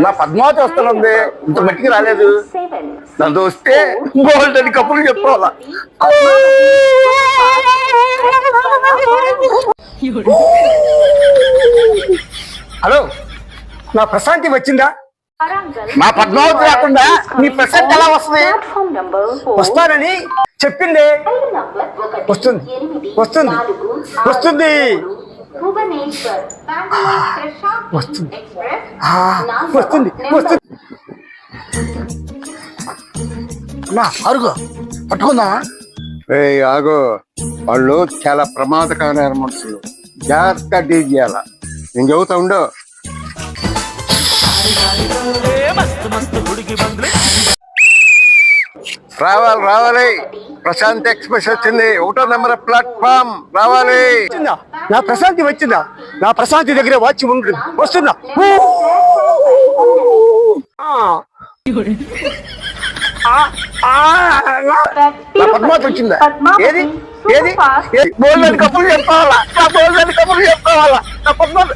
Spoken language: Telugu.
నా పద్మావతి వస్తానుంది, ఇంత మట్టికి రాలేదు. నన్ను వస్తే గోల్డ్ అని కప్పులు చెప్పుకోవాలా. హలో, నా ప్రశాంతి వచ్చిందా? నా పద్మావతి రాకుండా నీ ప్రశాంతి ఎలా వస్తుంది? వస్తానని చెప్పింది. వస్తుంది వస్తుంది వస్తుంది వస్తుంది వస్తుంది వస్తుంది. అరుగు పట్టుకుందామా? ఆగో, వాళ్ళు చాలా ప్రమాదకరమైన మనుషులు, జాగ్రత్తగా డీల్ చేయాల. నేను చెబుతా ఉండో. రావాలి రావాలి, ప్రశాంత్ ఎక్స్ప్రెస్ వచ్చింది, 1వ నెంబర్ ప్లాట్ఫామ్ రావాలి. నా ప్రశాంతి వచ్చిందా? నా ప్రశాంతి దగ్గర వచ్చి ఉంటుంది. వస్తున్నా. నా పద్మావతి వచ్చిందా? ఏది ఏది బోల్డెన్ కప్పులు చెప్పుకోవాలా? నా బోల్డెన్ కప్పులు చెప్పుకోవాలా? నా పద్మావతి